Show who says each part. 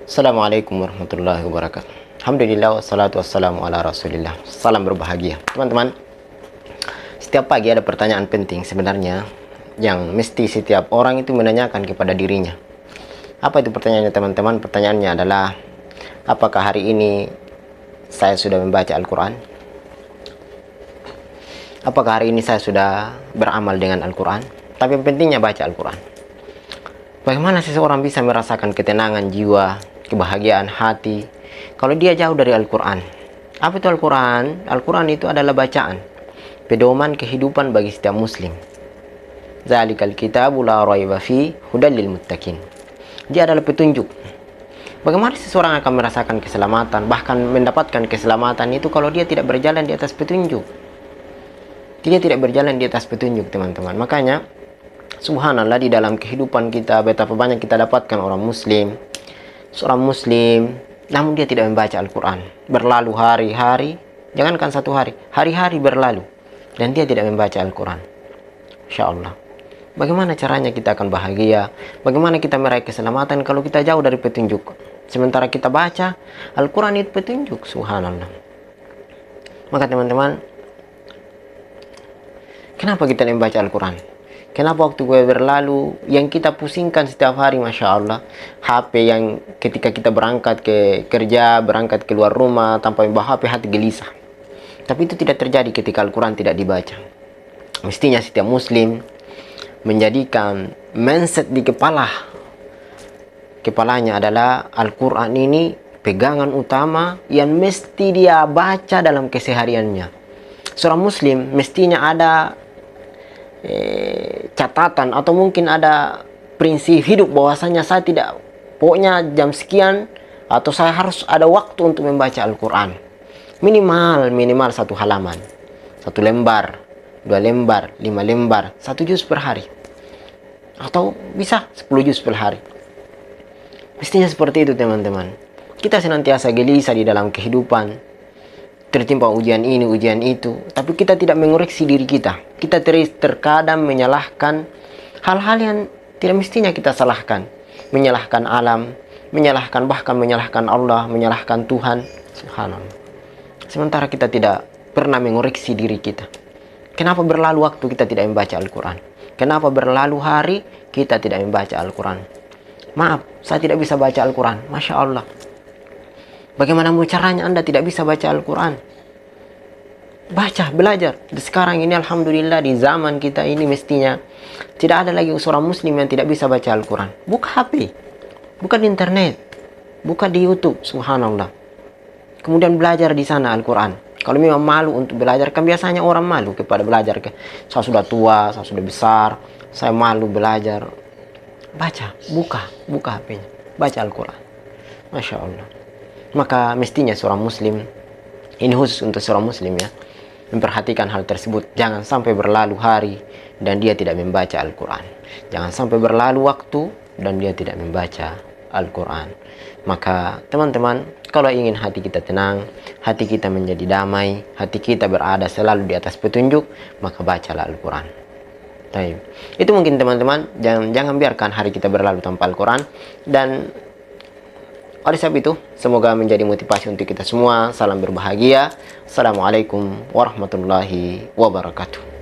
Speaker 1: Assalamualaikum warahmatullahi wabarakatuh. Alhamdulillah wassalatu wassalamu ala rasulillah. Salam berbahagia. Teman-teman, setiap pagi ada pertanyaan penting sebenarnya yang mesti setiap orang itu menanyakan kepada dirinya. Apa itu pertanyaannya teman-teman? Pertanyaannya adalah, apakah hari ini saya sudah membaca Al-Quran? Apakah hari ini saya sudah beramal dengan Al-Quran? Tapi yang pentingnya baca Al-Quran. Bagaimana seseorang bisa merasakan ketenangan jiwa, kebahagiaan hati kalau dia jauh dari Al-Quran? Apa itu Al-Quran? Al-Quran itu adalah bacaan, pedoman kehidupan bagi setiap muslim. Zalikal kitabu la raiba fi hudal lil muttaqin. Dia adalah petunjuk. Bagaimana seseorang akan merasakan keselamatan, bahkan mendapatkan keselamatan itu kalau dia tidak berjalan di atas petunjuk? Dia tidak berjalan di atas petunjuk, teman-teman. Makanya subhanallah, di dalam kehidupan kita betapa banyak kita dapatkan orang muslim, seorang muslim namun dia tidak membaca Al-Quran. Berlalu hari-hari, jangankan satu hari, hari-hari berlalu dan dia tidak membaca Al-Quran. Insya Allah, bagaimana caranya kita akan bahagia? Bagaimana kita meraih keselamatan kalau kita jauh dari petunjuk? Sementara kita baca Al-Quran itu petunjuk, subhanallah. Maka teman-teman, kenapa kita tidak membaca Al-Quran? Kenapa waktu gue berlalu yang kita pusingkan setiap hari, Masya Allah, HP yang ketika kita berangkat ke kerja, berangkat keluar rumah tanpa membawa HP, hati gelisah. Tapi itu tidak terjadi ketika Al-Quran tidak dibaca. Mestinya setiap muslim menjadikan mindset di kepalanya adalah Al-Quran ini pegangan utama yang mesti dia baca dalam kesehariannya. Seorang muslim mestinya ada catatan atau mungkin ada prinsip hidup bahwasanya saya tidak, pokoknya jam sekian atau saya harus ada waktu untuk membaca Al-Quran. Minimal satu halaman, satu lembar, dua lembar, 5 lembar, 1 juz per hari, atau bisa 10 juz per hari. Mestinya seperti itu, teman-teman. Kita senantiasa gelisah di dalam kehidupan, tertimpa ujian ini, ujian itu, tapi kita tidak mengoreksi diri kita. Kita terkadang menyalahkan hal-hal yang tidak mestinya kita salahkan. Menyalahkan alam, bahkan menyalahkan Allah, menyalahkan Tuhan. Subhanallah. Sementara kita tidak pernah mengoreksi diri kita. Kenapa berlalu waktu kita tidak membaca Al-Quran? Kenapa berlalu hari kita tidak membaca Al-Quran? Maaf, saya tidak bisa baca Al-Quran. Masya Allah. Bagaimana caranya Anda tidak bisa baca Al-Quran? Baca, belajar. Sekarang ini alhamdulillah di zaman kita ini mestinya tidak ada lagi seorang muslim yang tidak bisa baca Al-Quran. Buka HP, buka di internet, buka di YouTube, subhanallah. Kemudian belajar di sana Al-Quran. Kalau memang malu untuk belajar, kan biasanya orang malu kepada belajar. Saya sudah tua, saya sudah besar, saya malu belajar. Baca, buka HP-nya, baca Al-Quran. Masya Allah. Maka mestinya seorang muslim, ini khusus untuk seorang muslim ya, memperhatikan hal tersebut. Jangan sampai berlalu hari dan dia tidak membaca Al-Quran. Jangan sampai berlalu waktu dan dia tidak membaca Al-Quran. Maka teman-teman, kalau ingin hati kita tenang, hati kita menjadi damai, hati kita berada selalu di atas petunjuk, maka bacalah Al-Quran. Itu mungkin teman-teman, jangan biarkan hari kita berlalu tanpa Al-Quran. Dan oleh sebab itu, semoga menjadi motivasi untuk kita semua. Salam berbahagia. Assalamualaikum warahmatullahi wabarakatuh.